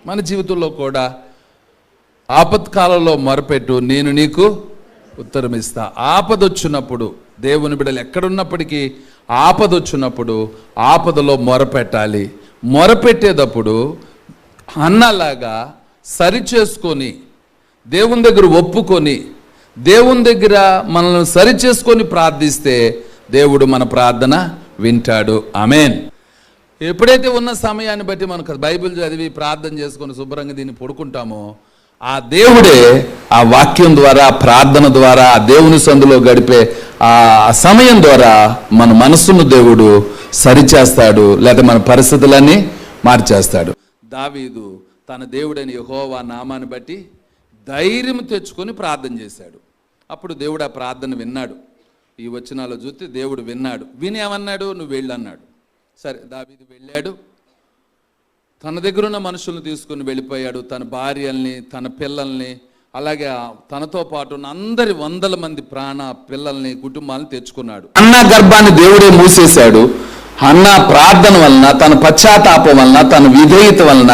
మన జీవితంలో కూడా ఆపత్కాలంలో మొరపెట్టు, నేను నీకు ఉత్తరం ఇస్తా. ఆపదొచ్చినప్పుడు దేవుని బిడ్డలు ఎక్కడున్నప్పటికీ ఆపదొచ్చినప్పుడు ఆపదలో మొరపెట్టాలి. మొరపెట్టేటప్పుడు అన్నలాగా సరిచేసుకొని దేవుని దగ్గర ఒప్పుకొని దేవుని దగ్గర మనల్ని సరిచేసుకొని ప్రార్థిస్తే దేవుడు మన ప్రార్థన వింటాడు. ఆమేన్. ఎప్పుడైతే ఉన్న సమయాన్ని బట్టి మనకు బైబిల్ చదివి ప్రార్థన చేసుకొని శుభ్రంగా దీన్ని పడుకుంటామో ఆ దేవుడే ఆ వాక్యం ద్వారా, ప్రార్థన ద్వారా, ఆ దేవుని సందులో గడిపే ఆ సమయం ద్వారా మన మనసును దేవుడు సరిచేస్తాడు, లేదా మన పరిస్థితులన్నీ మార్చేస్తాడు. దావీదు తన దేవుడైన యెహోవా నామాన్ని బట్టి ధైర్యం తెచ్చుకొని ప్రార్థన చేశాడు. అప్పుడు దేవుడు ఆ ప్రార్థన విన్నాడు. ఈ వచనాల్లో చూస్తే దేవుడు విన్నాడు. విని ఏమన్నాడు? నువ్వు వెళ్ళు అన్నాడు. సరే, దావీదు వెళ్ళాడు. తన దగ్గర ఉన్న మనుషులను తీసుకుని వెళ్ళిపోయాడు. తన భార్యల్ని, తన పిల్లల్ని, అలాగే తనతో పాటు ఉన్న అందరి 100 మంది పిల్లల్ని, కుటుంబాలను తెచ్చుకున్నాడు. అన్న గర్భాన్ని దేవుడే మూసేశాడు. అన్న ప్రార్థన వలన, తన పశ్చాత్తాపం వలన, తన విధేయత వలన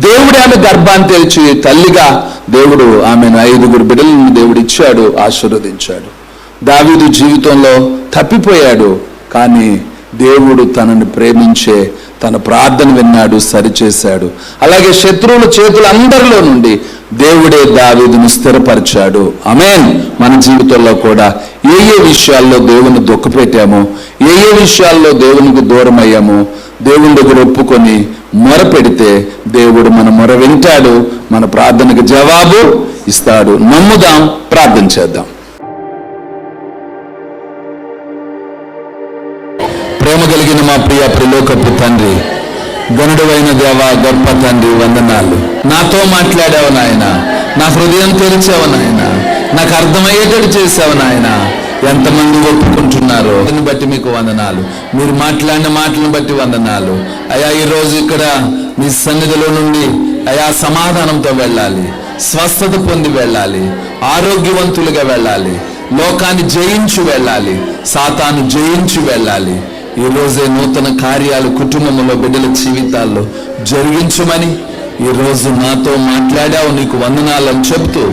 దేవుడే ఆమె గర్భాన్ని తెరిచి తల్లిగా దేవుడు ఆమెను 5 బిడ్డలను దేవుడు ఇచ్చాడు, ఆశీర్వదించాడు. దావీదు జీవితంలో తప్పిపోయాడు, కానీ దేవుడు తనని ప్రేమించే తన ప్రార్థన విన్నాడు, సరిచేశాడు. అలాగే శత్రువుల చేతులందరిలో నుండి దేవుడే దావీదును స్థిరపరిచాడు. ఆమేన్. మన జీవితంలో కూడా ఏ విషయాల్లో దేవుని దుఃఖపెట్టామో, ఏ విషయాల్లో దేవునికి దూరం అయ్యామో దేవుని దగ్గర ఒప్పుకొని మొరపెడితే దేవుడు మన మొర వింటాడు, మన ప్రార్థనకు జవాబు ఇస్తాడు. నమ్ముదాం, ప్రార్థన చేద్దాం. ప్రేమ కలిగిన మా ప్రియ ప్రిలోకపు తండ్రి, గనుడైన దేవా, గొప్ప తండ్రి, వందనాలు. నాతో మాట్లాడావు నాయన, నా హృదయం తెరిచావు నాయన, నాకు అర్థమయ్యేటట్టు చేసావు నాయన. ఎంతమంది ఒప్పుకుంటున్నారో దాన్ని బట్టి మీకు వందనాలు. మీరు మాట్లాడిన మాటలను బట్టి వందనాలు అయ్యా. ఈరోజు ఇక్కడ మీ సన్నిధిలో నుండి అయా సమాధానంతో వెళ్ళాలి, స్వస్థత పొంది వెళ్ళాలి, ఆరోగ్యవంతులుగా వెళ్ళాలి, లోకాన్ని జయించి వెళ్ళాలి, సాతాను జయించి వెళ్ళాలి. ఈ రోజే నూతన కార్యాలు కుటుంబంలో, బిడ్డల జీవితాల్లో జరిగించమని ఈరోజు నాతో మాట్లాడావు, నీకు వందనాలు అని చెప్తూ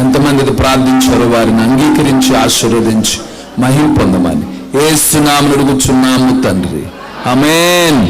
ఎంతమంది ప్రార్థించారో వారిని అంగీకరించి ఆశీర్వదించి మహిమ పొందమని యేసు నామమున అడుగుచున్నాము తండ్రి. ఆమేన్.